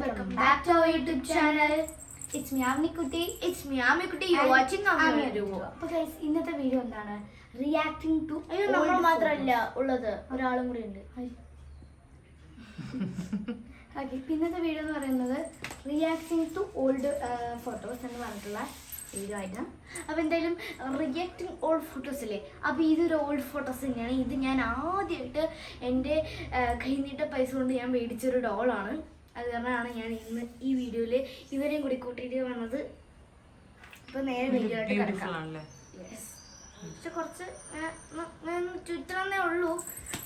welcome back to our YouTube channel. It's me Amikutti. It's me Amikutti. You're watching our video. അപ്പോൾ guys ഇന്നത്തെ video എന്താണ്? Reacting to അയ്യോ നമ്മൾ മാത്രമല്ല ഉള്ളത് ഒരാളും കൂടി ഉണ്ട്. ഓക്കെ ഇന്നത്തെ വീഡിയോ എന്ന് പറയുന്നത് റിയാക്ടിംഗ് ടു ഓൾഡ് ഫോട്ടോസ് എന്ന് പറഞ്ഞിട്ടുള്ള വീഡിയോ ആയിട്ടാണ്. അപ്പോൾ എന്തായാലും റിയാക്ടിങ് ഓൾഡ് ഫോട്ടോസ് അല്ലേ, അപ്പോൾ ഇതൊരു ഓൾഡ് ഫോട്ടോസ് തന്നെയാണ്. ഇത് ഞാൻ ആദ്യമായിട്ട് എൻ്റെ കൈനീട്ട പൈസ കൊണ്ട് ഞാൻ മേടിച്ചൊരു ഡോളാണ്. അത് കാരണമാണ് ഞാൻ ഇന്ന് ഈ വീഡിയോയിൽ ഇവരെയും കൂടി കൂട്ടിയിട്ട് വന്നത്. അപ്പോൾ നേരെ വീഡിയോ ആയിട്ട് കിടക്കാം. പക്ഷെ കുറച്ച് ചുറ്റണമെന്നേ ഉള്ളൂ,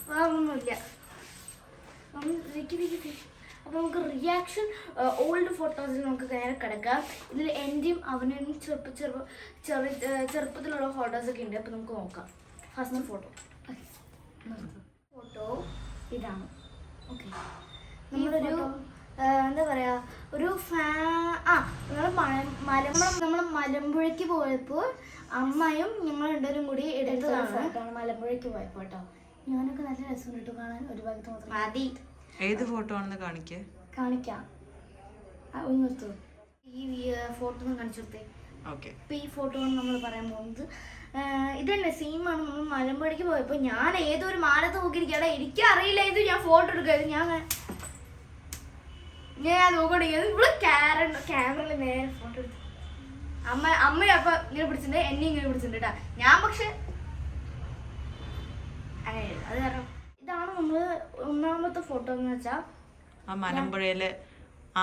വേറൊന്നുമില്ല. അപ്പോൾ നമുക്ക് റിയാക്ഷൻ ഓൾഡ് ഫോട്ടോസിൽ നമുക്ക് നേരെ കിടക്കാം. ഇതിൽ എൻ്റെയും അവനും ചെറുപ്പത്തിലുള്ള ഫോട്ടോസൊക്കെ ഉണ്ട്. അപ്പോൾ നമുക്ക് നോക്കാം. ഫസ്റ്റ് ഫോട്ടോ ഇതാണ്. ഓക്കെ, നമ്മളൊരു എന്താ പറയുക, ഒരു നമ്മൾ മലമ്പുഴയ്ക്ക് പോയപ്പോൾ അമ്മയും ഞങ്ങൾ രണ്ടുപേരും കൂടി എടുത്തതാണ് ഫോട്ടോ. മലമ്പുഴയ്ക്ക് പോയപ്പോൾ കേട്ടോ. ഞാനൊക്കെ നല്ല രസം കിട്ടും കാണാൻ. ഒരു ഭാഗത്ത് മാത്രം മതി. ഏത് ഫോട്ടോ ആണെന്ന് കാണിക്കാം. ഒന്ന് നിർത്തൂ. ഈ ഫോട്ടോ ഒന്ന് കാണിച്ചു കൊടുത്തേ. ഇപ്പൊ ഈ ഫോട്ടോ ആണ് നമ്മൾ പറയാൻ പോകുന്നത്. ഇതന്നെ സെയിമാണ്. നമ്മൾ മലമ്പുഴയ്ക്ക് പോയപ്പോൾ ഞാൻ ഏതൊരു മാലത്ത് നോക്കിയിരിക്കുകയാണ്. എനിക്കറിയില്ല ഇത് ഞാൻ ഫോട്ടോ എടുക്കായിരുന്നു. ഞാൻ നോക്കിയിരിക്കുന്നത് ഇവിടെ ക്യാമറയിൽ നേരെ ഫോട്ടോ എടുത്തു. അമ്മയും അപ്പൊ ഇങ്ങനെ പിടിച്ചിട്ടുണ്ട്, എന്നെ ഇങ്ങനെ പിടിച്ചിട്ടുണ്ട് കേട്ടാ. ഞാൻ പക്ഷെ അങ്ങനെ അത് കാരണം ഇതാണ് നമ്മള് ഒന്നാമത്തെ ഫോട്ടോ എന്ന് വെച്ചാൽ ആ മലമ്പുഴയില്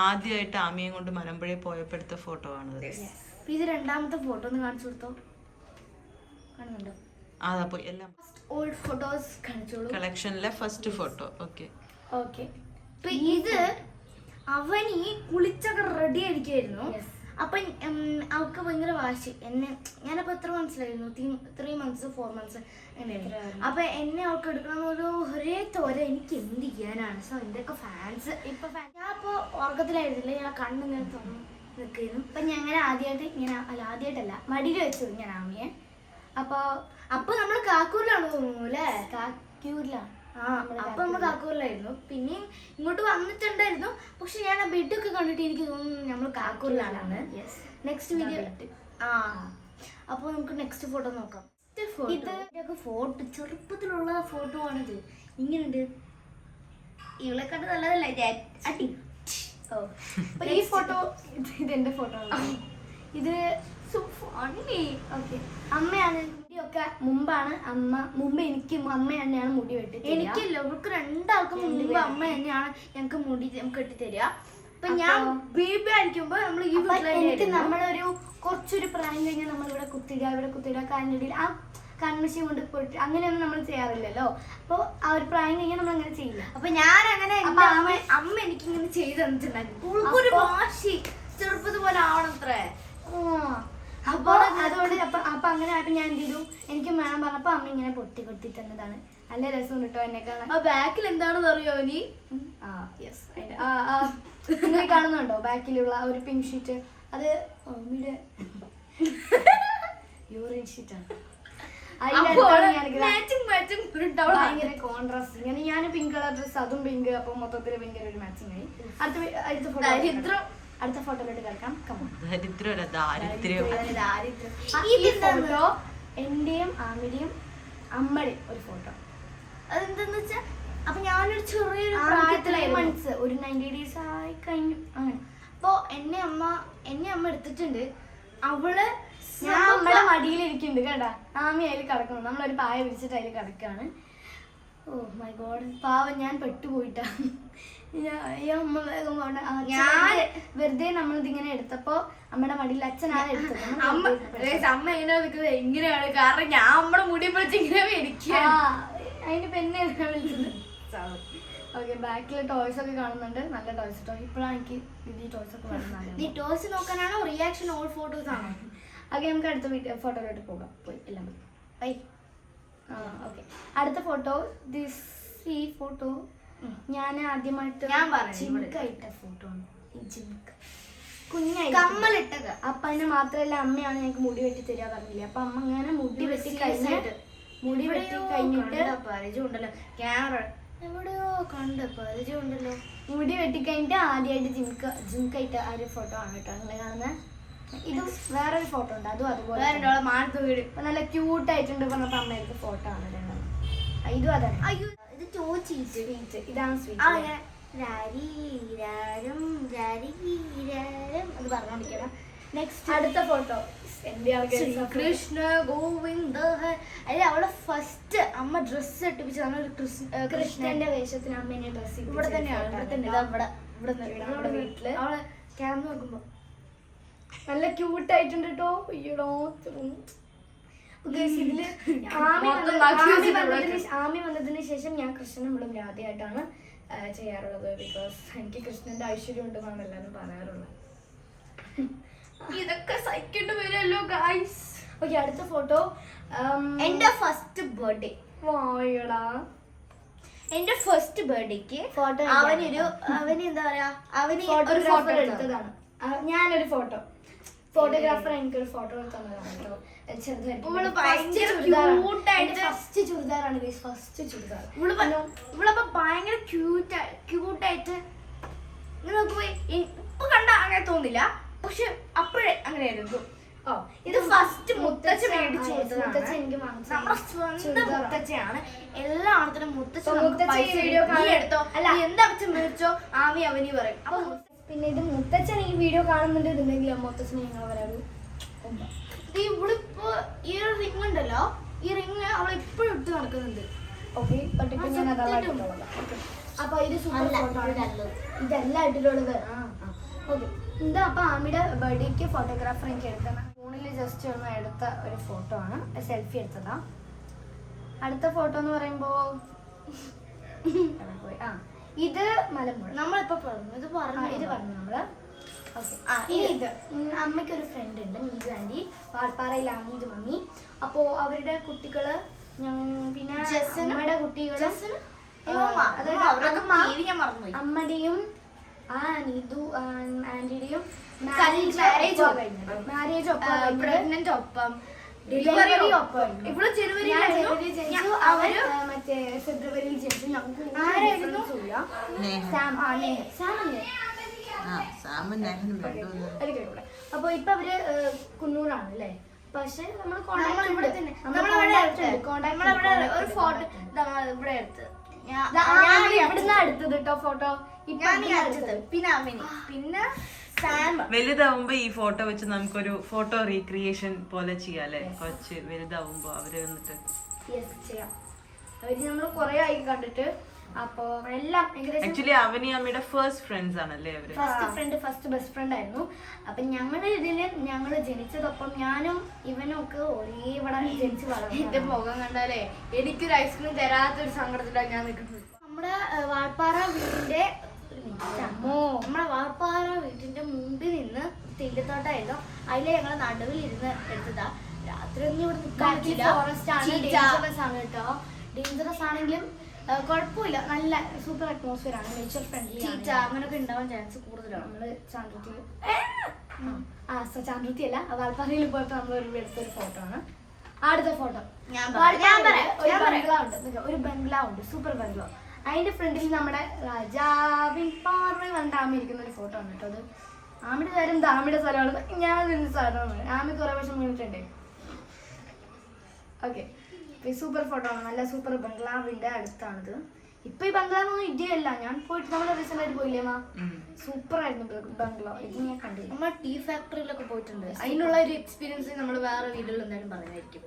ആദ്യമായിട്ട് ആമിയും കൊണ്ട് മലമ്പുഴയിൽ പോയപ്പോ എടുത്ത ഫോട്ടോ ആണ്. ഇത് രണ്ടാമത്തെ ഫോട്ടോ ഒന്ന് കാണിച്ചു കൊടുത്തോ. കാണുന്നുണ്ടോ? അതാ പോയി എല്ലാം ഓൾഡ് ഫോട്ടോസ് കാണിച്ചോളൂ. കളക്ഷനിലെ ഫസ്റ്റ് ഫോട്ടോ. ഓക്കെ. ഇപ്പൊ ഇത് അവന് കുളിച്ചൊക്കെ റെഡി ആയിരിക്കായിരുന്നു. അപ്പൊ അവൾക്ക് ഭയങ്കര വാശി. ഞാനപ്പോ എത്ര മനസ്സിലായിരുന്നു, 3 months 4 months അങ്ങനെയായിരുന്നു. അപ്പൊ എന്നെ അവൾക്ക് എടുക്കണമെന്നൊരു ഒരേ തോര. എനിക്ക് എന്ത് ചെയ്യാനാണ്. സോ എന്തൊക്കെ ഫാൻസ് ഇപ്പൊ ഞാൻ അപ്പൊ ഉറക്കത്തിലായിരുന്നില്ല. ഞാൻ കണ്ണിങ്ങനെ തുറന്ന് നിൽക്കുന്നു. അപ്പൊ ഞാൻ അങ്ങനെ ആദ്യമായിട്ടല്ല മടിയിൽ വെച്ചു ഞാൻ ആമിയെ. അപ്പൊ നമ്മള് കാക്കൂരിലാണ് തോന്നുന്നു അല്ലേ? കാക്കൂരിലാണ്. അപ്പൊ നമ്മൾ കാക്കൂരിലായിരുന്നു. പിന്നെയും ഇങ്ങോട്ട് വന്നിട്ടുണ്ടായിരുന്നു. പക്ഷെ ഞാൻ ആ ബെഡൊക്കെ കണ്ടിട്ട് എനിക്ക് തോന്നുന്നു നമ്മൾ കാക്കൂരിലാണ്. നെക്സ്റ്റ് വീഡിയോ അപ്പൊ നമുക്ക് നെക്സ്റ്റ് ഫോട്ടോ നോക്കാം. ഇതൊക്കെ ഫോട്ടോ ചെറുപ്പത്തിലുള്ള ഫോട്ടോ ആണിത്. ഇങ്ങനെയുണ്ട്. ഇവളെ കണ്ട് നല്ലതല്ലേ അടി. ഈ ഫോട്ടോ ഇതെന്റെ ഫോട്ടോ ആണ്. ഇത് അമ്മയാണ്. മുടിയൊക്കെ മുമ്പാണ് മുമ്പ് എനിക്ക് അമ്മ തന്നെയാണ് മുടി വെട്ടി. എനിക്കല്ല, ഇവർക്ക് രണ്ടാൾക്കും മുമ്പ് അമ്മ തന്നെയാണ് ഞങ്ങൾക്ക് മുടി കെട്ടിത്തരിക. അപ്പൊ ഞാൻ ബേബി ആയിരിക്കുമ്പോ നമ്മൾ ഈ വീട്ടിലേക്ക് നമ്മളൊരു കുറച്ചൊരു പ്രായം കഴിഞ്ഞാൽ നമ്മളിവിടെ കുത്തിടുക കാലിനിടയിൽ ആ കൺമശി കൊണ്ട് പോയിട്ട് അങ്ങനെയൊന്നും നമ്മൾ ചെയ്യാറില്ലല്ലോ. അപ്പൊ ആ ഒരു പ്രായം കഴിഞ്ഞാൽ നമ്മൾ അങ്ങനെ ചെയ്യില്ല. അപ്പൊ ഞാൻ അങ്ങനെ അമ്മ എനിക്കിങ്ങനെ ചെയ്ത് തന്നിട്ടുണ്ടായിരുന്നു. ഒരു വാശി ചെറുപ്പത് പോലെ ആവണം അത്രേ. അപ്പൊ അതുകൊണ്ട് അപ്പൊ അങ്ങനെ ആയപ്പോ ഞാൻ എന്ത് ചെയ്തു, എനിക്ക് വേണം പറഞ്ഞപ്പോ അമ്മ ഇങ്ങനെ പൊട്ടി തന്നതാണ്. നല്ല രസം കിട്ടോ എന്നെ കാണാൻ. ആ ബാക്കിൽ എന്താണെന്ന് അറിയോ നീ? നിങ്ങൾ കാണുന്നുണ്ടോ ബാക്കിലുള്ള ഒരു പിങ്ക് ഷീറ്റ്? അത് അമ്മയുടെ യൂറിൻ ഷീറ്റാണ്. ഭയങ്കര കോൺട്രാസ്റ്റ്. ഇങ്ങനെ ഞാൻ പിങ്ക് കളർ ഡ്രസ്, അതും പിങ്ക്. അപ്പൊ മൊത്തത്തിൽ ഭയങ്കര ഒരു മാച്ചിങ് ആയി. അടുത്ത ഫോട്ടോയിലോട്ട് കിടക്കാം. ഈ ഫോട്ടോ എന്റെയും ആമിയുടെയും അമ്മയുടെയും ഒരു ഫോട്ടോ. അതെന്താന്ന് വെച്ചാൽ അപ്പൊ ഞാനൊരു ചെറിയൊരു പ്രായത്തിലായിരുന്നു. ഒരു 90 days ആയി കഴിഞ്ഞു അങ്ങനെ. അപ്പൊ എന്നെ അമ്മ എടുത്തിട്ടുണ്ട്. ഞാൻ അമ്മയുടെ മടിയിലിരിക്കുന്നുണ്ട് കേട്ടാ. ആമി അതിൽ കിടക്കണം. നമ്മളൊരു പായ വിരിച്ചിട്ട് അതിൽ കിടക്കാണ്. ഓ മൈ ഗോഡ്, പാവം ഞാൻ പെട്ടുപോയിട്ടാ. അമ്മ വേഗം പോണ്ട. ഞാൻ വെറുതെ നമ്മളിതിങ്ങനെ എടുത്തപ്പോ അമ്മയുടെ മടിയിൽ അച്ഛനാണ് എടുത്തത്. അമ്മ എങ്ങനെ നിൽക്കുന്നത് എങ്ങനെയാണ്? കാരണം ഞാൻ നമ്മുടെ മുടി പിടിച്ച് ഇങ്ങനെ മേടിക്കുക. അതിന്റെ പെന്നെ വിളിച്ചത്. ഓക്കെ, ബാക്കിലെ ടോയ്സ് ഒക്കെ കാണുന്നുണ്ട്. നല്ല ടോയ്സ്. ഇപ്പോഴാണ് എനിക്ക് ഈ ടോയ്സ് ഒക്കെ കാണുന്നത്. നീ ടോയ്സ് നോക്കാനാണോ റിയാക്ഷൻ ഓൾഡ് ഫോട്ടോസ് ആണോ? ഓക്കെ, നമുക്ക് അടുത്ത ഫോട്ടോയിലോട്ട് പോകാം. എല്ലാം ബൈ. ഓക്കെ, അടുത്ത ഫോട്ടോ. ഈ ഫോട്ടോ ഞാൻ ആദ്യമായിട്ട് ജിംക്കായിട്ട ഫോട്ടോ ആണ്. ഈ ജിംക്ക് കുഞ്ഞായി കമ്മലിട്ടത്. അപ്പൊ അതിന് മാത്രല്ല അമ്മയാണ് ഞങ്ങൾക്ക് മുടി വെട്ടി തരിക പറഞ്ഞില്ലേ. അപ്പൊ അമ്മ അങ്ങനെ മുടി വെട്ടി കഴിഞ്ഞിട്ട് പരിചയമുണ്ടല്ലോ. ക്യാമറ എവിടെയോ കണ്ട പരിചയമുണ്ടല്ലോ. മുടി വെട്ടിക്കഴിഞ്ഞിട്ട് ആദ്യമായിട്ട് ജിംക്കായിട്ട് ആ ഒരു ഫോട്ടോ ആണ് കേട്ടോ നിങ്ങൾ കാണുന്നത്. ഇതും വേറൊരു ഫോട്ടോ ഉണ്ട്, അതും അതുപോലെ മാനത്ത് വീട് അപ്പൊ നല്ല ക്യൂട്ട് ആയിട്ടുണ്ട് പറഞ്ഞപ്പോ അമ്മയുടെ ഫോട്ടോ ആണ് രണ്ടെണ്ണം. ഇതും അതാണ്. അയ്യോ ഇത് ചോദിച്ചിട്ട് സ്വീറ്റ്, ഇതാണ് സ്വീറ്റ്. അത് പറഞ്ഞോണ്ടിരിക്കണം. നെക്സ്റ്റ് അടുത്ത ഫോട്ടോ കൃഷ്ണ ഗോവിന്ദ. അല്ല അവളെ ഫസ്റ്റ് അമ്മ ഡ്രസ്സ് ഇട്ടിപ്പിച്ചതാണ് ഒരു കൃഷ്ണന്റെ വേഷത്തിന് അമ്മേനെ ഡ്രസ് ഇവിടെ തന്നെയാണ്, ഇവിടെ തന്നെ ഇവിടെ വീട്ടില് അവളെ ക്യാമറ നോക്കുമ്പോ നല്ല ക്യൂട്ട് ആയിട്ടുണ്ട് കേട്ടോ. അയ്യോടോ ഇതില് ആമി വന്നതിന് ശേഷം ഞാൻ കൃഷ്ണനും ഇവളും ആദ്യമായിട്ടാണ് ചെയ്യാറുള്ളത്. ബിക്കോസ് എനിക്ക് കൃഷ്ണന്റെ ഐശ്വര്യം ഉണ്ടെന്നാണ് എല്ലാവരും പറയാറുള്ളത്. ഇതൊക്കെ സഹിക്കേണ്ടി വരുമല്ലോ ഗൈസ്. ഓക്കെ അടുത്ത ഫോട്ടോ എന്റെ ഫസ്റ്റ് ബർത്ത്ഡേ. വായടാ എന്റെ ഫസ്റ്റ് ബർത്ത്ഡേക്ക് ഫോട്ടോ അവന് എന്താ പറയാ അവന് ഒരു ഫോട്ടോ എടുത്തതാണ്. ഞാനൊരു ഫോട്ടോഗ്രാഫർ എനിക്കൊരു ഫോട്ടോ തന്നതാണ് കേട്ടോ. ഫസ്റ്റ് ചുരിദാറാണ് ഫസ്റ്റ് ചുരിദാർ. ഇവളപ്പോ ഭയങ്കര ക്യൂട്ടായിട്ട് നോക്കുമ്പോ ഇപ്പൊ കണ്ട അങ്ങനെ തോന്നില്ല, പക്ഷെ അപ്പോഴേ അങ്ങനെയായിരുന്നു. ഓ ഇത് ഫസ്റ്റ് മുത്തച്ഛ മേടിച്ചു മുത്തച്ഛ എനിക്ക് നമ്മുടെ സ്വന്തം മുത്തച്ഛയാണ്. എല്ലാ ആണത്തിനും മുത്തച്ഛ വീഡിയോ എടുത്തോ അല്ല എന്താ വെച്ചാൽ മേടിച്ചോ ആമി അവനി പറയും. അപ്പൊ പിന്നെ ഇത് മുത്തച്ഛൻ ഈ വീഡിയോ കാണുന്നുണ്ട് ഇതുണ്ടെങ്കിൽ മുത്തച്ഛൻ ഞങ്ങൾ വരാറ്. ഇവളിപ്പോ ഈ ഒരു റിംഗ് ഉണ്ടല്ലോ, ഈ റിംഗ് അവൾ ഇപ്പോഴും ഇട്ട് നടക്കുന്നുണ്ട്. ഓക്കെ ഞാൻ അതാ. അപ്പൊ ഇത് സൂപ്പർ ഫോട്ടോ ആണ്. ഇതല്ല ഇട്ടിട്ടുള്ളത്. ഓക്കെ എന്താ അപ്പൊ ആമിയുടെ ബർത്ത്ഡേക്ക് ഫോട്ടോഗ്രാഫർ എനിക്ക് എടുക്കണം. ഫോണിൽ ജസ്റ്റ് ഒന്ന് എടുത്ത ഒരു ഫോട്ടോ ആണ്, സെൽഫി എടുത്തതാ. അടുത്ത ഫോട്ടോ എന്ന് പറയുമ്പോ ഇത് മലമ്പുഴ നമ്മളിപ്പോ പറഞ്ഞു ഇത് പറഞ്ഞു നമ്മള്. ഇത് അമ്മയ്ക്ക് ഒരു ഫ്രണ്ട് ഉണ്ട്, മീജു ആന്റി, വാൾപ്പാറയിലാണ് ഇത് മമ്മി. അപ്പോ അവരുടെ കുട്ടികള് പിന്നെ അമ്മയുടെ കുട്ടികള് അമ്മയുടെയും നീതു ആന്റിയുടെയും മാരേജ് പ്രഗ്നന്റ് ഒപ്പം ഡെലിവറി ഒപ്പം. ഇവിടെ ജനുവരി ജനിച്ചു, അവര് മറ്റേ ഫെബ്രുവരിയിൽ ജനിച്ചു. ഞങ്ങൾക്ക് ആരായിരുന്നു? അപ്പൊ ഇപ്പൊ അവര് കുന്നൂറാണ് അല്ലേ? പക്ഷെ നമ്മൾ ഒരു ഫോട്ടോ ഇവിടെ എടുത്ത് ഇവിടുന്ന് എടുത്തത് കേട്ടോ ഫോട്ടോ. പിന്നെ വലുതാവുമ്പോ ഈ ഫോട്ടോ വെച്ച് നമുക്കൊരു ഫോട്ടോ റീക്രിയേഷൻ പോലെ ചെയ്യാല്ലേ? കുറച്ച് വലുതാവുമ്പോ അവര് വന്നിട്ട് ചെയ്യാം. അവര് നമ്മള് കൊറേ ആയി കണ്ടിട്ട്. അപ്പൊ എല്ലാം ആക്ച്വലി അവനി അമ്മയുടെ ഫസ്റ്റ് ഫ്രണ്ട്സ് ആണല്ലേ അവര്? ഫസ്റ്റ് ബെസ്റ്റ് ഫ്രണ്ട് ആയിരുന്നു. അപ്പൊ ഞങ്ങളുടെ ഇതില് ഞങ്ങള് ജനിച്ചതൊപ്പം ഞാനും ഇവനും ഒക്കെ ഒരേ ഇവിടെ ജനിച്ച് വളർന്നു. എന്റെ മുഖം കണ്ടാലേ എനിക്കൊരു ഐസ്ക്രീം തരാത്തൊരു സങ്കടത്തിലാണ് ഞാൻ നിൽക്കുന്നത്. നമ്മുടെ വാൾപ്പാറ വീട്ടിന്റെ മുമ്പിൽ നിന്ന് തെയ്യത്തോട്ടായിരുന്നു. അതിലെ ഞങ്ങള് നടുവിൽ ഇരുന്ന് എടുത്തതാ. രാത്രി ഒന്നും ഇവിടെ നിൽക്കാൻ പറ്റില്ല. ഫോറസ്റ്റ് ആണ്, ഡേഞ്ചറസ് ആണ് കേട്ടോ. ഡേഞ്ചറസ് ആണെങ്കിലും കുഴപ്പമില്ല, നല്ല സൂപ്പർ അറ്റ്മോസ്ഫിയർ ആണ്, നേച്ചർ ഫ്രണ്ട്ലി. അങ്ങനെയൊക്കെ ഉണ്ടാവാൻ ചാൻസ് കൂടുതലാണ്. നമ്മള് ചാന്ദ്രത്തി അല്ല, വാൽപ്പാറയിൽ പോയപ്പോ നമ്മൾ എടുത്തൊരു ഫോട്ടോ ആണ്. അടുത്ത ഫോട്ടോ ഒരു ബംഗ്ലാവ് ഉണ്ട്, സൂപ്പർ ബംഗ്ലാവ്. അതിന്റെ ഫ്രണ്ടിൽ നമ്മുടെ രാജാവിൻ പാർവ വന്നിട്ട് ആമി ഇരിക്കുന്ന ഒരു ഫോട്ടോ ആണ് കേട്ടോ. അത് ആമിയുടെ കാര്യം ആമിയുടെ സ്ഥലമാണ്, ഞാൻ നിന്ന സ്ഥലമാണ്. ആമി കുറെ വർഷം വീണിട്ടുണ്ടേ. ഓക്കെ സൂപ്പർ ഫോട്ടോ ആണ്, നല്ല സൂപ്പർ ബംഗ്ലാവിന്റെ അടുത്താണിത്. ഇപ്പൊ ഈ ബംഗ്ലാവൊന്നും ഇടിയല്ല, ഞാൻ പോയിട്ട് നമ്മള് റീസെന്റ് ആയിട്ട് പോയില്ലേ മാ? സൂപ്പർ ആയിരുന്നു ബംഗ്ലാവ്. ഇത് ഞാൻ കണ്ടില്ല. നമ്മൾ ടീ ഫാക്ടറിയിലൊക്കെ പോയിട്ടുണ്ട്. അതിനുള്ള ഒരു എക്സ്പീരിയൻസ് നമ്മൾ വേറെ വീഡിയോയിൽ എന്തായാലും പറയുന്നതായിരിക്കും.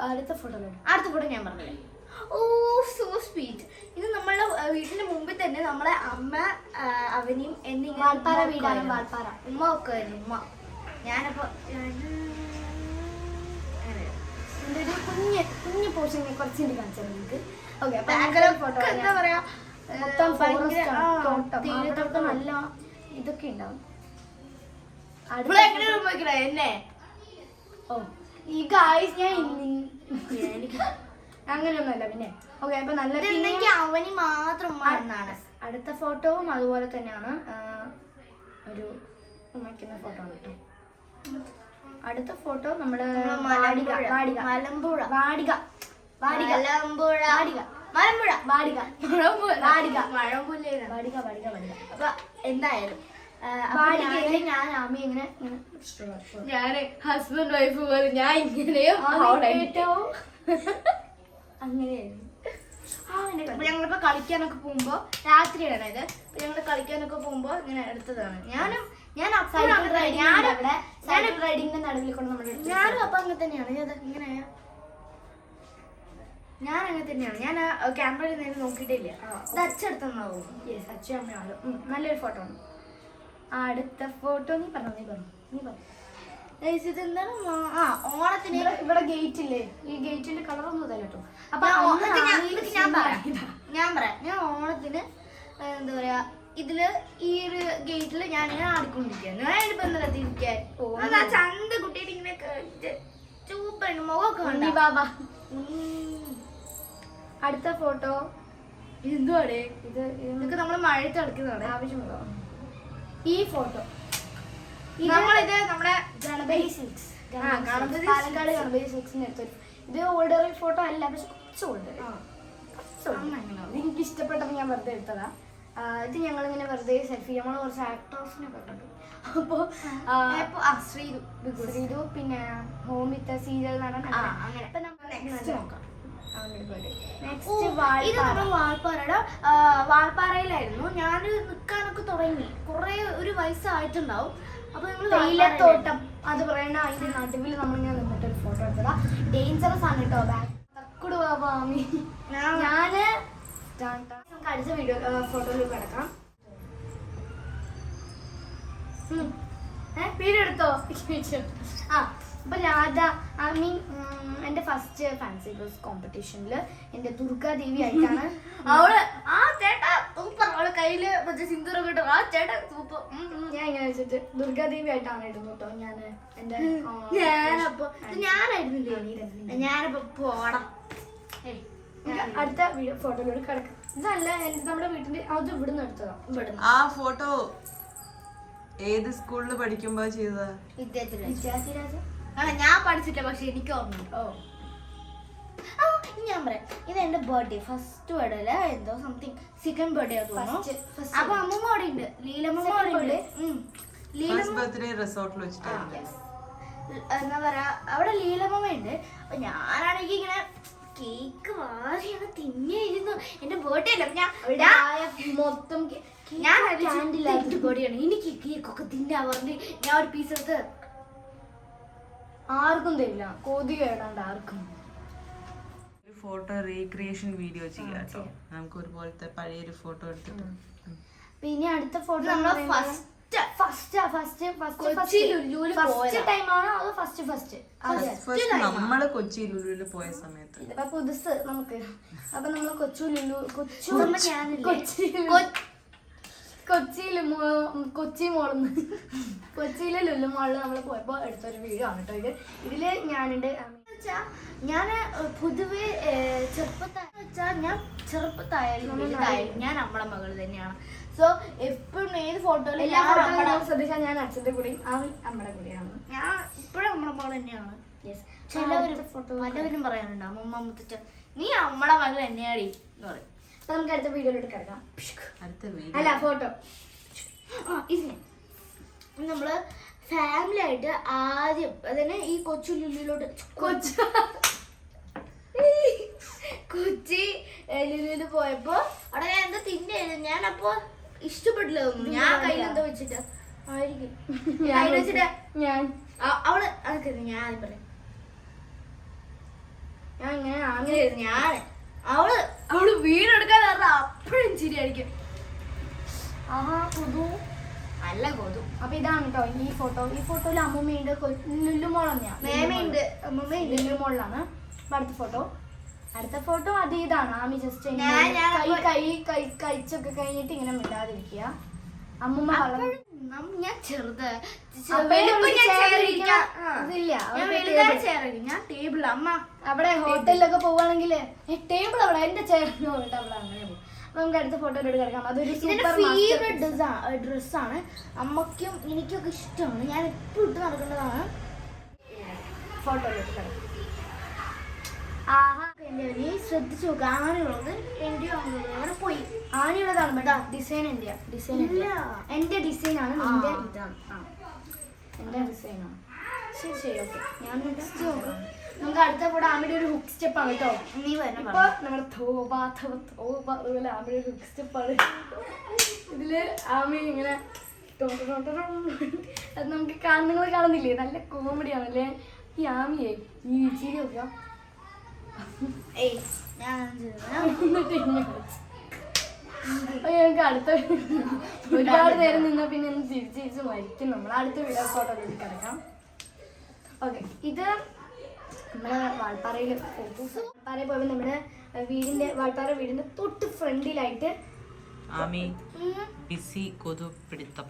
അടുത്ത ഫോട്ടോ ഞാൻ പറഞ്ഞില്ലേ? ഓ സോ സ്വീറ്റ്. ഇത് നമ്മളുടെ വീട്ടിന്റെ മുമ്പിൽ തന്നെ നമ്മളെ അമ്മ അവനെയും എന്നെ വാൾപ്പാറ വീടാണ്. വാൾപ്പാറ ഉമ്മ ഒക്കെ ആയിരുന്നു. ഉമ്മ ഞാനപ്പോ ഒരു കുഞ്ഞു പോർഷൻ കുറച്ച് കാണിച്ചാൽ നിങ്ങൾക്ക്. ഓക്കെ ഫോട്ടോ എന്താ പറയാ, മൊത്തം തോട്ടം നല്ല ഇതൊക്കെ ഉണ്ടാവും. എന്നെ ഓ ഈ ഗായ്സ് ഞാൻ അങ്ങനെയൊന്നുമല്ല. പിന്നെ ഓക്കെ അപ്പൊ നല്ല അവന് മാത്രം എന്നാണ്. അടുത്ത ഫോട്ടോവും അതുപോലെ തന്നെയാണ്, ഒരു ഉമ്മയ്ക്കുന്ന ഫോട്ടോ ആണ് കേട്ടോ. അടുത്ത ഫോട്ടോ നമ്മുടെ മലമ്പുഴ വാടിക മഴമ്പുഴ വാടിക. മഴമ്പുല്ലേന്ന്. വാടിക വാടിക വാടിക. അപ്പൊ എന്തായാലും വാടികയില് ഞാൻ ആമി ഇങ്ങനെ ഞാന് ഹസ്ബൻഡ് വൈഫ് പോലെ ഞാൻ ഇങ്ങനെയോ ഏറ്റവും അങ്ങനെയായിരുന്നു. അപ്പൊ ഞങ്ങളിപ്പോ കളിക്കാനൊക്കെ പോകുമ്പോ രാത്രിയാണ് ഇത്. അപ്പൊ ഞങ്ങള് കളിക്കാനൊക്കെ പോകുമ്പോ ഇങ്ങനെ എടുത്തതാണ്. ഞാൻ സൈക്കിൾ റൈഡിംഗ് ഞാനും അവിടെ സൈക്കിൾ റൈഡിങ്ങിന്റെ നടുവിൽ കൊണ്ട് നമ്മൾ ഞാനും അപ്പൊ അങ്ങനെ തന്നെയാണ്. ഇങ്ങനെ ഞാൻ അങ്ങനെ തന്നെയാണ്. ഞാൻ ക്യാമറയിൽ നേരെ നോക്കിയിട്ടില്ല. ഇത് അച്ചെടുത്തെന്നാവും. അച്ഛൻ അമ്മയാണ്. നല്ലൊരു ഫോട്ടോ ആണ്. അടുത്ത ഫോട്ടോ നീ പറഞ്ഞു. ഇതെന്താണ് ഓണത്തിന് ഇവിടെ ഗേറ്റ് ഇല്ലേ, ഈ ഗേറ്റിന്റെ കളർ ഒന്നും ഇതല്ല കേട്ടോ. അപ്പൊ ഞാൻ പറയാം ഞാൻ ഓണത്തിന് എന്താ പറയാ ഇതില് ഈ ഒരു ഗേറ്റില് ഞാനിങ്ങനെ ആടിക്കൊണ്ടിരിക്കുകയാണ്. ഞാൻ ഇപ്പൊ എന്താ തിരിക്കാൻ ചന്ത കുട്ടിയുടെ ഇങ്ങനെ ചൂപ്പണ് മുഖമൊക്കെ ഉണ്ണി ബാബ. അടുത്ത ഫോട്ടോ എന്തുവാടേ ഇത് ഇതൊക്കെ നമ്മള് മഴയത്ത് കളിക്കുന്നതാണ്. ആവശ്യമുണ്ടോ? ഈ ഫോട്ടോ നമ്മളിത് നമ്മുടെ ഗണപതി സിൽക്സ്, ഗണപതി പാലക്കാട് ഗണപതി സിൽക്സിന് എടുത്തൊരു ഇത് ഓൾഡർ ഫോട്ടോ അല്ല, പക്ഷെ കുറച്ച് ഓൾഡർ. എനിക്ക് ഇഷ്ടപ്പെട്ടപ്പോൾ ഞാൻ വെറുതെ എടുത്തതാ. ഇത് ഞങ്ങളിങ്ങനെ വെറുതെ സെൽഫി, നമ്മൾ കുറച്ച് ആക്ടേഴ്സിനെ കണ്ടു. അപ്പോൾ ശ്രീതു പിന്നെ ഹോം വിത്ത് സീരിയൽ നടൻ അങ്ങനെ. അപ്പൊ നമ്മൾ നെക്സ്റ്റ് നോക്കാം. ഇത് നമ്മുടെ വാൾപ്പാറയുടെ വാൾപ്പാറയിലായിരുന്നു. ഞാൻ നിൽക്കാനൊക്കെ തുടങ്ങി കുറെ ഒരു വയസ്സായിട്ടുണ്ടാവും. അപ്പൊ നമ്മള് തേയിലത്തോട്ടം അത് പറയണ അതിന്റെ നടുവിൽ നമ്മളിങ്ങനെ നിന്നിട്ട് ഒരു ഫോട്ടോ എടുത്തതാ. ഡേഞ്ചറസ് ആണ് കേട്ടോ. തക്കുടു ബാബാമി. ഞാന് നമുക്ക് അടുത്ത വീഡിയോ ഫോട്ടോയിൽ കിടക്കാം. വീഡിയോ എടുത്തോ? അപ്പൊ രാധ ഐ മീൻ എന്റെ ഫസ്റ്റ് ഫാൻസി ഡ്രസ് കോമ്പറ്റീഷനിൽ എന്റെ ദുർഗാദേവി ആയിട്ടാണ് അവള് ചേട്ടാ സൂപ്പർ. അവളെ കയ്യില് മറ്റേ സിന്ദൂറൊക്കെ ഇട്ടു. ചേട്ടാ സൂപ്പർ. ഞാൻ ഇങ്ങനെ വെച്ചിട്ട് ദുർഗാദേവി ആയിട്ടാണ് ഇടുന്നു കേട്ടോ. ഞാൻ എന്റെ ഞാനപ്പോ പോടാം. അടുത്ത വീഡിയോ ഫോട്ടോയിലൂടെ കിടക്കാം. ഇതല്ല നമ്മുടെ വീട്ടിന്റെ അത് ഇവിടുന്ന് എടുത്തതാ. ഇവിടുന്ന് ആ ഫോട്ടോ ഏത് സ്കൂളിൽ പഠിക്കുമ്പോ ചെയ്തതാ? വിദ്യാർത്ഥിരാജ്. ഞാൻ പഠിച്ചിട്ടില്ല, പക്ഷെ എനിക്ക് ഓർമ്മയുണ്ട്. ഞാൻ പറയാം, ഇത് എന്റെ ബർത്ത്ഡേ ഫസ്റ്റ് ബർത്ത്ഡേ എന്തോ സംതിങ് സെക്കൻഡ് ബർത്ത്ഡേ തോന്നുന്നു. അപ്പൊ അമ്മമ്മ അവിടെ ഉണ്ട്, ലീലമ്മ അവിടെ ഉണ്ട്. ഫസ്റ്റ് ബർത്ത്ഡേ റിസോർട്ടിൽ വെച്ചിട്ടായിരുന്നു. എന്താ പറയാ അവിടെ ലീലമ്മ ഉണ്ട്. അപ്പൊ ഞാനാണെങ്കിൽ ഇങ്ങനെ കേക്ക് വാരിയാണ് തിന്നിരുന്നു. എന്റെ ബർത്ത്ഡേ അല്ല മൊത്തം ഞാൻ ബർത്ത്ഡേയാണ്, എനിക്ക് കേക്കൊക്കെ തിന്നാ പറഞ്ഞ് ഞാൻ ഒരു പീസ് എടുത്ത് ആർക്കും തരില്ല. കൊതി കേടാണ്ട് ആർക്കും. ഫോട്ടോ റീക്രിയേഷൻ വീഡിയോ ചെയ്യാം കേട്ടോ. നമുക്ക് ഒരുപോലത്തെ പഴയൊരു ഫോട്ടോ എടുത്തിട്ട്. പിന്നെ അടുത്ത ഫോട്ടോ നമ്മള് നമ്മള് കൊച്ചി ലുലുവിൽ പോയ സമയത്ത് ഇതിപ്പോ പുതുസ് നമുക്ക്. അപ്പൊ നമ്മള് കൊച്ചിയിലെ ലുലു മോളിൽ നമ്മൾ പോയപ്പോ എടുത്തൊരു വീഡിയോ ആണ് കേട്ടോ ഇത്. ഇതില് ഞാനുണ്ട്. ഞാൻ പൊതുവെ ചെറുപ്പത്തായാലും ഞാൻ നമ്മളെ മകള് തന്നെയാണ്. സോ എപ്പോഴും ഏത് ഫോട്ടോയിലും ശ്രദ്ധിച്ചാൽ ഞാൻ അച്ഛന്റെ കൂടെയും അവൻ നമ്മുടെ കൂടെയാണ്. ഞാൻ ഇപ്പോഴും നമ്മളെ മകൾ തന്നെയാണ്. പലവരും പറയാനുണ്ട് അമ്മമ്മ മുത്തച്ഛ നീ നമ്മളെ മകൾ തന്നെയാടി എന്ന് പറയും. അപ്പൊ നമുക്ക് അടുത്ത വീഡിയോയിലോട്ട് കിടക്കാം. അടുത്ത വീഡിയോ അല്ല ഫോട്ടോ ഇതിന് നമ്മള് ഫാമിലി ആയിട്ട് ആദ്യം അതന്നെ ഈ കൊച്ചു ലുലുവിലോട്ട് കൊച്ചി ലുലുവിൽ പോയപ്പോ അവിടെ ഞാൻ എന്താ തിന്നായിരുന്നു. ഞാനപ്പോ ഇഷ്ടപ്പെട്ടില്ല തോന്നുന്നു. ഞാൻ കയ്യിൽ എന്തോ വെച്ചിട്ട് കയ്യിൽ വെച്ചിട്ട് ഞാൻ അവള് അതൊക്കെ ഞാൻ പറയാം ഞാൻ ഇങ്ങനെ അങ്ങനെയായിരുന്നു. അവള് വീടെടുക്കാൻ പറഞ്ഞാൽ അപ്പോഴും ചിരിയായിരിക്കും. നല്ല കൊതു. അപ്പൊ ഇതാണ് കേട്ടോ ഈ ഫോട്ടോ. ഈ ഫോട്ടോയിൽ അമ്മൂമ്മയുണ്ട്, ലുലുമോൾ തന്നെയാണ്. മേമയുണ്ട്, അമ്മമ്മയുണ്ട്. ലുലുമോളിലാണ്. അടുത്ത ഫോട്ടോ അത് ഇതാണ്. ആമി ജസ്റ്റ് കഴിച്ചൊക്കെ കഴിഞ്ഞിട്ട് ഇങ്ങനെ മിണ്ടാതിരിക്കുക. അമ്മൂമ്മ ഞാൻ ചെറുത് ഞാൻ ടേബിൾ അമ്മ അവിടെ ഹോട്ടലിലൊക്കെ പോവാണെങ്കിൽ ടേബിൾ അവിടെ എന്റെ ചേർന്ന് പോയിട്ട് അവിടെ അങ്ങനെ പോകും. അപ്പൊ നമുക്ക് അടുത്ത ഫോട്ടോയിലോട്ട് കിടക്കാം. അതൊരു ഫേവറേറ്റ് ഡ്രസ്സാണ്. അമ്മയ്ക്കും എനിക്കൊക്കെ ഇഷ്ടമാണ്. ഞാൻ എപ്പോഴും ഇട്ട് നടക്കേണ്ടതാണ്. ഫോട്ടോയിലോട്ട് കിടക്കാം. നീ ശ്രദ്ധിച്ചു നോക്ക്, ആണിയുള്ളത് എൻ്റെ അവിടെ പോയി. ആണിയുള്ളതാണ് ബട്ടാ, ഡിസൈൻ എൻ്റെ ഡിസൈൻ എൻ്റെ ഡിസൈനാണ്, നിന്റെ ഇതാണ്. എൻ്റെ ഡിസൈനാണ്. ശരി ഓക്കെ. ഞാൻ നെക്സ്റ്റ് നോക്കാം. നമുക്ക് അടുത്ത കൂടെ ആമിയുടെ ഒരു ഹുക്ക് സ്റ്റെപ്പ് ആണ് കേട്ടോ. നീ വരണം. ഇപ്പൊ നമ്മുടെ തോബ അതുപോലെ ആമിയുടെ ഒരു ഹുക്ക് സ്റ്റെപ്പാണ്. ഇതില് ആമി ഇങ്ങനെ അത് നമുക്ക് നിങ്ങൾ കാണുന്നില്ലേ, നല്ല കോമഡിയാണല്ലേ ഈ ആമിയെ. ഈ ചിരി നോക്കാം. ഏയ് ഞാൻ ഞങ്ങൾക്ക് അടുത്ത ഒരുപാട് നേരം നിന്നാ പിന്നെ ഒന്ന് ചിരിച്ച് മരിക്കും. നമ്മൾ അടുത്ത വീഡിയോ ഫോട്ടോയിലേക്ക് കിടക്കാം. ഓക്കെ, ഇത് നമ്മുടെ വാൾപ്പാറയിൽ വാൾപ്പാറയിൽ പോയപ്പോൾ നമ്മുടെ വാൾപ്പാറ വീടിന്റെ തൊട്ട് ഫ്രണ്ടിലായിട്ട് ആമി ബിസി കൊതുപിടുത്തം.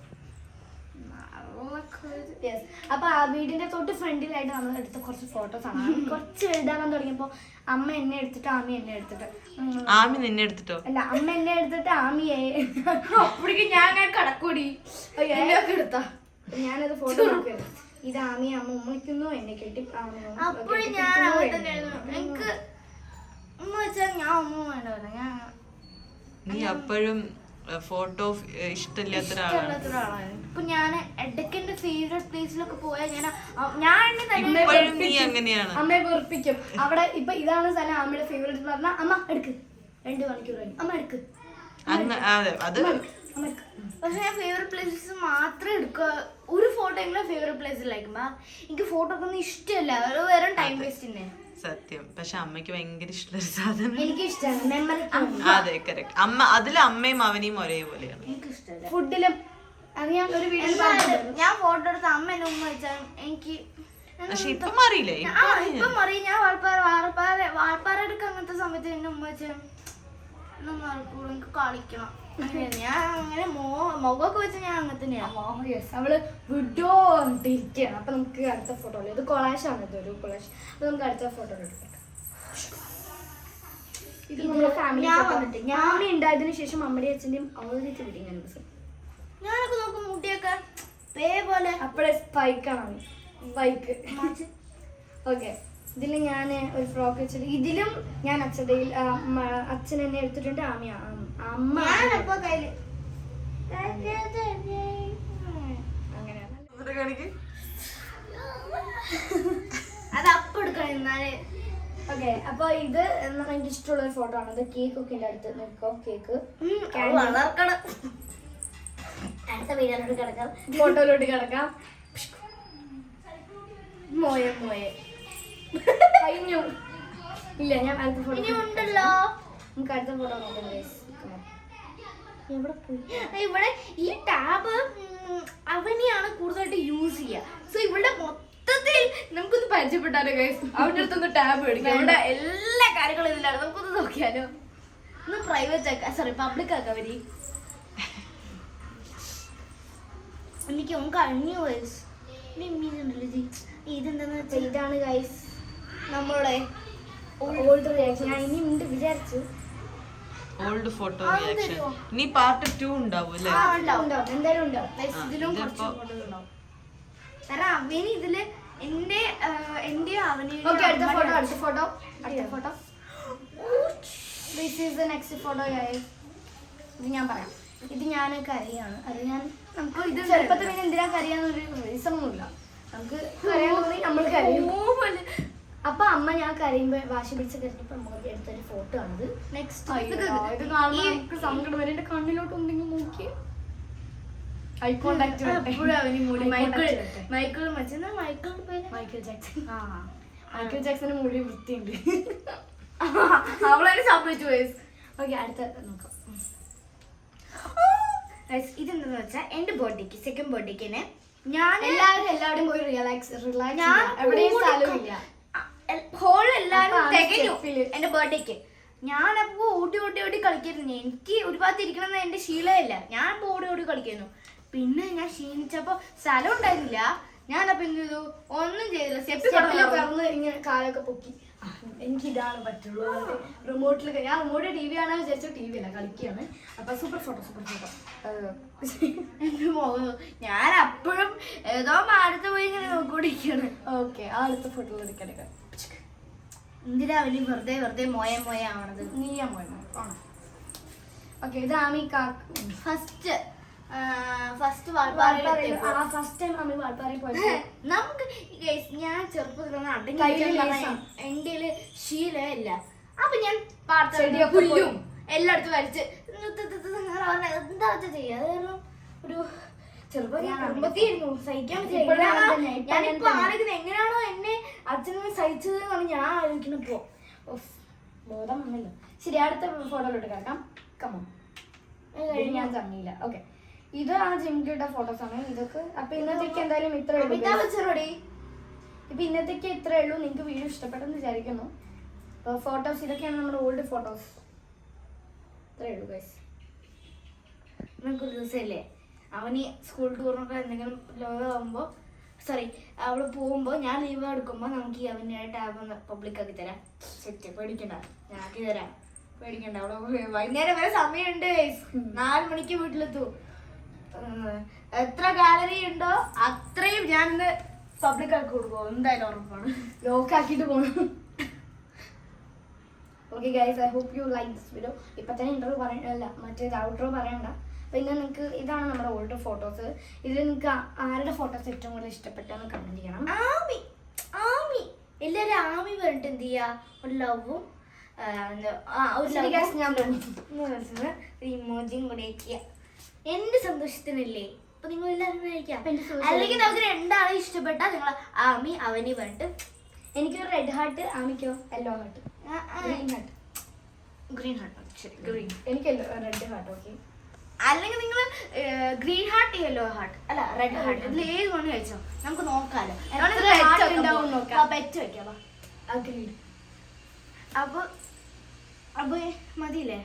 അപ്പൊ ആ വീടിന്റെ തൊട്ട് ഫ്രണ്ടിലായിട്ട് നമ്മൾ എടുത്ത കുറച്ച് ഫോട്ടോസ് ആണ്. കുറച്ച് വലുതാകാൻ തുടങ്ങിയപ്പോ അമ്മ എന്നെ എടുത്തിട്ട് ആമി എന്നെ എടുത്തിട്ട് ആമി നിന്നെ എടുത്തിട്ടോ? അല്ല, അമ്മ എന്നെ എടുത്തിട്ട് ആമിയെ അപ്പോഴേക്കും ഞാൻ കടക്കൂടി എടുത്താ. ഞാനത് ഫോട്ടോ നോക്കിയത്. ഇത് ആമി അമ്മ ഉമ്മയ്ക്കുന്നു, എന്നെ കെട്ടി അപ്പോഴും ഞാൻ അവിടെ തന്നെ എനിക്ക് ഉമ്മ വെച്ചാൽ ഞാൻ ഒന്നും വേണ്ട. ഞാൻ നീ അപ്പോഴും ഫോട്ടോ ഇഷ്ടമില്ലാത്ത ഒരാളാണ്. ഇപ്പൊ ഞാൻ ഇടയ്ക്ക് എന്റെ ഫേവറേറ്റ് പ്ലേസിലൊക്കെ പോയാൽ ഞാൻ ഇപ്പോഴും നീ അങ്ങനെയാണ്. അമ്മയെ വെറുപ്പിക്കും അവിടെ. ഇപ്പൊ ഇതാണ് സ്ഥലം അമ്മയുടെ ഫേവറേറ്റ് പറഞ്ഞാൽ അമ്മ എടുക്ക് 2 മണിക്കൂർ കഴിഞ്ഞു അമ്മ എടുക്ക്. അത് പക്ഷെ ഞാൻ ഫേവറേറ്റ് പ്ലേസസ് മാത്രമേ എടുക്കുക. ഒരു ഫോട്ടോ എങ്കിലും ഫേവറേറ്റ് പ്ലേസിലായിരിക്കുമ്പോ എനിക്ക് ഫോട്ടോ ഒക്കെ ഒന്നും ഇഷ്ടമല്ല, ഒരു വെറും ടൈം വേസ്റ്റ് തന്നെ. സത്യം. പക്ഷെ അമ്മയ്ക്ക് ഭയങ്കര ഇഷ്ടമുള്ള സാധനം. എനിക്ക് ഇഷ്ടമാണ് മെമ്മറി. അതെ കറക്റ്റ്. അമ്മ അതില് അമ്മയും അവനെയും ഒരേപോലെയാണ്. എനിക്ക് ഇഷ്ടമല്ല. ഫുഡിലും അത് ഞാൻ ഒരു വീഡിയോ ഞാൻ ഫോട്ടോ എടുത്ത അമ്മ എന്നെ ഉമ്മ വെച്ചാൽ എനിക്ക് പക്ഷെ ഇപ്പൊ മാറിയില്ലേ? ഇപ്പം അറിയാം. ഞാൻ വാൾപ്പാറ എടുക്കുക അങ്ങനത്തെ സമയത്ത് എന്നെ ഉമ്മ വെച്ചാൽ എനിക്ക് കളിക്കണം. ഞാൻ അങ്ങനെ മുഖമൊക്കെ വെച്ച് ഞാൻ അങ്ങനെ തന്നെയാണ്. അവള് വിഡോണ്ടിരിക്കുകയാണ്. അപ്പൊ നമുക്ക് അടുത്ത ഫോട്ടോ ഇത് കൊളാഷാണ്. ഇതൊരു കൊളാഷ്. അപ്പൊ നമുക്ക് അടുത്ത ഫോട്ടോ എടുക്കാം. ഇത് നമ്മുടെ ഫാമിലി ഞാമി ഉണ്ടായതിനു ശേഷം അമ്മയുടെ അച്ഛൻ്റെയും അവരുടെ വെഡിങ് ആനിവേഴ്സറി. ഞാനൊക്കെ നോക്കും മുടിയൊക്കെ പേ പോലെ. അപ്പോഴേ സ്പൈക്കാണ് സ്പൈക്ക്. ഓക്കെ, ഇതിൽ ഞാൻ ഒരു ഫ്രോക്ക് വെച്ചിട്ട് ഇതിലും ഞാൻ അച്ഛൻ്റെയിൽ അച്ഛൻ എന്നെ എടുത്തിട്ടുണ്ട്. ആമി അമ്മ ഞാനപ്പോ കയ്യില് അങ്ങനെയാണ്. അത് അപ്പം എടുക്കണം. എന്നാല് ഓക്കെ, അപ്പൊ ഇത് എനിക്ക് ഇഷ്ടമുള്ള ഒരു ഫോട്ടോ ആണ്. ഇത് കേക്ക് ഒക്കെ ഉണ്ട്. അടുത്ത് നോക്കോ, കേക്ക് വളർക്കണം. അടുത്ത വീഡിയോയിലോട്ട് കിടക്കാം, ഫോട്ടോയിലോട്ട് കിടക്കാം. മോയെ കഴിഞ്ഞു. ഇല്ല, ഞാൻ അടുത്ത ഫോട്ടോ ഇനി ഉണ്ടല്ലോ. നമുക്ക് അടുത്ത ഫോട്ടോ നോക്കാം. എവിടെ പോയി? ഇവിടെ ഈ ടാബ് അവനെയാണ് കൂടുതലായിട്ട് യൂസ് ചെയ്യുക. സോ ഇവിടെ മൊത്തത്തിൽ നമുക്കൊന്ന് പരിചയപ്പെട്ടാലോ ഗൈസ്. അവൻ്റെ അടുത്തൊന്ന് ടാബ് എടുക്കാം. ഇവിടെ എല്ലാ കാര്യങ്ങളും ഇതിലാണ്. നമുക്കൊന്ന് നോക്കിയാലോ. ഒന്ന് പ്രൈവറ്റ് ആക്കാം, സോറി പബ്ലിക് ആക്കാം. അവര് എനിക്ക് കഴിഞ്ഞു വയസ്സ് ഇതെന്താന്ന് വെച്ചാൽ ഇതാണ് ഗൈസ് നമ്മളുടെ ഓൾഡ് റിയാക്ഷൻ. ഞാൻ ഇനി ഉണ്ട് വിചാരിച്ചു. Old photo reaction. ഇനി പാർട്ട് 2 ഉണ്ടാവും അല്ലേ? ഉണ്ടാവും, എന്തായാലും ഉണ്ടാവും. ഇതിലും കുറച്ച് ഫോട്ടോസ് ഉണ്ടാവും. കാരണം അവന് ഇതില് എന്റെ അവന് അടുത്ത photo this is the next photo guys. ഇത് ഞാൻ പറയാം. ഇത് ഞാൻ കരയാണ്. അത് ഞാൻ നമുക്ക് ഇത് ചെറുപ്പത്തിൽ പിന്നെ എന്തിനാ കരയാന്നൊരു റീസൺ ഒന്നുമില്ല. നമുക്ക് കരയാൻ തോന്നി നമ്മൾ കരയും. അപ്പൊ അമ്മ ഞാൻ കരയുമ്പോ വാശി പിടിച്ച് കരഞ്ഞപ്പോ അമ്മ എടുത്തൊരു ഫോട്ടോ ആണിത്. നെക്സ്റ്റ് ഇത് കാണുമ്പോൾ നമുക്ക് സങ്കടം വരെ. എന്റെ കണ്ണിലോട്ട് ഉണ്ടെങ്കിൽ നോക്കി ഐ കോണ്ടാക്ട്. മൈക്കിൾ ജാക്സന്റെ മുടി വൃത്തിയുണ്ട്. അവളെ സമ്മതിച്ചു വയസ്സ്. ഓക്കെ, അടുത്ത നോക്കാം. ഇതെന്താന്ന് വെച്ചാൽ എന്റെ ബർത്ത്ഡേക്ക് സെക്കൻഡ് ബർത്ത്ഡേക്ക് ഞാൻ എല്ലാവരും പോയി റിലാക്സ് എവിടെയും സ്ഥലമില്ല. ഹോൾ എല്ലാരും തികഞ്ഞു എന്റെ ബർത്ത്ഡേക്ക്. ഞാനപ്പോ ഓടി കളിക്കായിരുന്നു. എനിക്ക് ഒരു ഭാഗത്ത് ഇരിക്കണം എന്റെ ശീലമില്ല. ഞാനപ്പോ ഓടി കളിക്കായിരുന്നു. പിന്നെ ഞാൻ ക്ഷീണിച്ചപ്പോ സ്ഥലം ഉണ്ടായിരുന്നില്ല. ഞാനപ്പോ എന്ത് ചെയ്തു? ഒന്നും ചെയ്തില്ല. പറന്ന് ഇങ്ങനെ കാലൊക്കെ പൊക്കി. എനിക്കിതാണ് പറ്റുള്ളൂ. റിമോട്ടിൽ ഞാൻ റിമോട്ട് ടി വി ആണെന്ന് വിചാരിച്ചു. ടി വി അല്ല, കളിക്കുകയാണ്. അപ്പൊ സൂപ്പർ ഫോട്ടോ. ഞാൻ അപ്പോഴും ഏതോ മാടത്ത് പോയി ഇങ്ങനെ നോക്കിക്കൊണ്ടിരിക്കുകയാണ്. ഓക്കെ, ആ അടുത്ത ഫോട്ടോ എടുക്കാൻ എന്തിനാ അവന് വെറുതെ മോയ ആവണത്? നീയാ മോനെ ആണോ? ഓക്കെ, ഇത് Aami first first time Aami വാൾപ്പാറയിൽ പോയത്. നമുക്ക് guys, ഞാൻ ചെറുപ്പത്തിൽ കയ്യില് lace ആണ്. എന്റെ ശീലമില്ല. അപ്പൊ ഞാൻ ചെടിയൊക്കെ പുല്ലും എല്ലായിടത്തും വരച്ച് എന്താ വെച്ചാ ചെയ്യാ. അത് കാരണം ഒരു ചെറുപ്പത്തിയായിരുന്നു സഹിക്കാൻ ഞാനിപ്പോ ആലോചിക്കുന്നത് എങ്ങനെയാണോ എന്നെ അച്ഛനും സഹിച്ചത് എന്നാണ് ഞാൻ ആലോചിക്കുന്നത് ഇപ്പോ. ബോധം വന്നല്ലോ. ശരി, അടുത്ത ഫോട്ടോയിലോട്ട് കിടക്കാം. കമോ ഞാൻ തന്നില്ല. ഓക്കെ, ഇത് ആ ജിംകിയുടെ ഫോട്ടോസ് ആണ് ഇതൊക്കെ. അപ്പൊ ഇന്നത്തേക്ക് എന്തായാലും ഇത്രേ ഉള്ളൂ. ഇപ്പൊ ഇന്നത്തേക്ക് ഇത്രേ ഉള്ളൂ. നിങ്ങൾക്ക് വീഡിയോ ഇഷ്ടപ്പെട്ടെന്ന് വിചാരിക്കുന്നു. ഫോട്ടോസ് ഇതൊക്കെയാണ് നമ്മുടെ ഓൾഡ് ഫോട്ടോസ്. ഇത്രേ ഉള്ളൂ ഗൈസ്. നമുക്കൊരു ദിവസമല്ലേ അവന് സ്കൂൾ ടൂറിനൊക്കെ എന്തെങ്കിലും ലോകമാകുമ്പോൾ അവിടെ പോകുമ്പോൾ ഞാൻ ലീവ് എടുക്കുമ്പോൾ നമുക്ക് ഈ അവൻ്റെ ടാബ് ഒന്ന് പബ്ലിക് ആക്കി തരാം. സെറ്റ്, പേടിക്കണ്ട, ഞാൻ ആക്കി തരാം, പേടിക്കണ്ട. അവിടെ വൈകുന്നേരം വരെ സമയമുണ്ട്. 4 മണിക്ക് വീട്ടിലെത്തും. എത്ര ഗാലറി ഉണ്ടോ അത്രയും ഞാൻ പബ്ലിക് ആക്കി കൊടുക്കും, എന്തായാലും ഉറപ്പാണ്. ലോക്ക് ആക്കിയിട്ട് പോകണം. Okay guys, I hope you like this video. ഇപ്പം തന്നെ ഇൻട്രോ പറയണ്ട, മറ്റേ ഔട്ട്രോ പറയണ്ട. പിന്നെ നിങ്ങൾക്ക് ഇതാണ് നമ്മുടെ ഓൾഡ് ഫോട്ടോസ്. ഇതിൽ നിങ്ങൾക്ക് ആരുടെ ഫോട്ടോസ് ഏറ്റവും കൂടുതൽ ഇഷ്ടപ്പെട്ടെന്ന് കമന്റ് ചെയ്യണം. ആമി എല്ലാവരും ആമി പറഞ്ഞിട്ട് എന്ത് ചെയ്യാ, ഒരു ലവും ഇമോജിയും കൂടെ അയക്കുക. എന്റെ സന്തോഷത്തിനല്ലേ. അപ്പൊ നിങ്ങൾ എല്ലാവരും അയക്കാം. അല്ലെങ്കിൽ നമുക്ക് രണ്ടാളെ ഇഷ്ടപ്പെട്ടാ നിങ്ങൾ ആമി അവനി പറഞ്ഞിട്ട്. എനിക്കൊരു റെഡ് ഹാർട്ട്, ആമിക്കോ യെല്ലോ ഹാർട്ട്, ഗ്രീൻ ഹാർട്ട്. ശരി, ഗ്രീൻ. എനിക്ക് റെഡ് ഹാർട്ട്. ഓക്കെ, അല്ലെങ്കിൽ നിങ്ങൾ ഗ്രീൻ ഹാർട്ട്, യെല്ലോ ഹാർട്ട്, അല്ല റെഡ് ഹാർട്ട്, ഇതിൽ ഏത് വേണമെങ്കിൽ കഴിച്ചോ. നമുക്ക് നോക്കാലോ, ബെറ്റ് വെക്കാം. അഗ്രീഡ്. അപ്പൊ മതിയില്ലേ?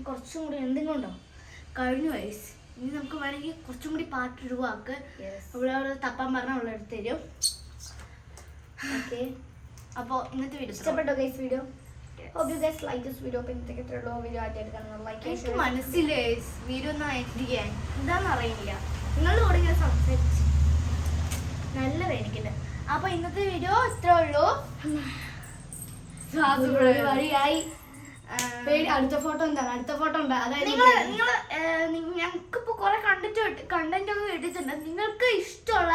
കുറച്ചും കൂടി എന്തെങ്കിലും ഉണ്ടോ? കഴിഞ്ഞ വയസ്സ്. ഇനി നമുക്ക് വേണമെങ്കിൽ കുറച്ചും കൂടി പാർട്ട് ഒഴിവാക്ക്. ഇവിടെ തപ്പാൻ പറഞ്ഞാൽ ഉള്ള എടുത്ത് തരും. ഓക്കെ, അപ്പോൾ ഇന്നത്തെ വീഡിയോ ഇഷ്ടപ്പെട്ടോ guys? Video hope you guys like this video. പിന്നെ ഇതൊക്കെ ഇത്രയുള്ളൂ. വീഡിയോ ആദ്യമായിട്ട് കാണുന്നത് ലൈക്ക് എനിക്ക് മനസ്സിലെ വീഡിയോ ഒന്നും എഡിറ്റ് ചെയ്യാൻ എന്താണെന്ന് അറിയില്ല. നിങ്ങളുടെ കൂടെ ഞാൻ സംസാരിച്ചു നല്ല വേദിക്കുന്നുണ്ട്. അപ്പൊ ഇന്നത്തെ വീഡിയോ ഇത്രേ ഉള്ളൂ. വഴിയായി. അടുത്ത ഫോട്ടോ എന്താണ്? അടുത്ത ഫോട്ടോ ഉണ്ട്. അതായത് ഞങ്ങൾക്കിപ്പോ കുറെ കണ്ടന്റ് ഒക്കെ ഇട്ടിട്ടുണ്ട്. നിങ്ങൾക്ക് ഇഷ്ടമുള്ള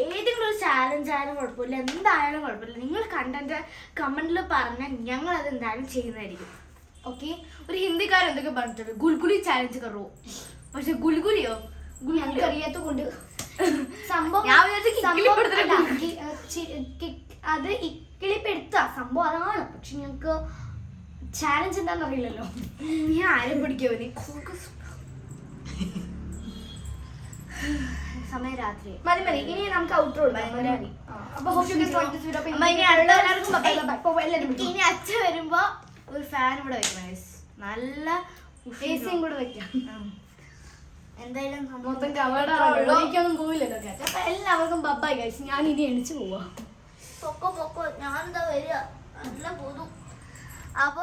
ഏതെങ്കിലും ഒരു ചാലഞ്ച് ആയാലും കുഴപ്പമില്ല, എന്തായാലും കുഴപ്പമില്ല. നിങ്ങൾ കണ്ടന്റ് കമന്റിൽ പറഞ്ഞാൽ ഞങ്ങൾ അത് എന്തായാലും ചെയ്യുന്നതായിരിക്കും. ഓക്കെ, ഒരു ഹിന്ദിക്കാരൻ എന്തൊക്കെ പറഞ്ഞിട്ടുണ്ട്, ഗുൽഗുലി ചാലഞ്ച് കറോ. പക്ഷെ ഗുൽഗുലിയോ ഞങ്ങൾക്ക് അറിയാത്ത കൊണ്ട് സംഭവം അത് ഇക്കിളിപ്പെടുത്ത സംഭവം അതാണ്. പക്ഷെ ഞങ്ങക്ക് ചാലഞ്ച് എന്താണെന്ന് അറിയില്ലല്ലോ. നീ ആരെ പിടിക്കോ? സമയം രാത്രി മതി. ഇനി നമുക്ക് ഔട്ട്രോ ഇനി അച്ഛൻ വരുമ്പോ ഒരു ഫാൻ ഇവിടെ വെക്കണം. നല്ല ഏസിയും കൂടെ വെക്കാം. എന്തായാലും മൊത്തം കവടൊന്നും പോവില്ലല്ലോ. അപ്പൊ എല്ലാവർക്കും ബൈ ഗൈസ്. ഞാൻ ഇനി എണിച്ചു പോവാ. പൊക്കോ ഞാനെന്താ വരിക, നല്ല പോതും. അപ്പൊ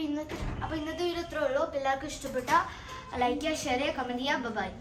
ഇന്നത്തെ വീഡിയോ ഇത്രേ ഉള്ളൂ. എല്ലാവർക്കും ഇഷ്ടപ്പെട്ട ലൈക്ക് ചെയ്യുക, ഷെയർ ചെയ്യുക, കമന്റ് ചെയ്യുക. ബൈ.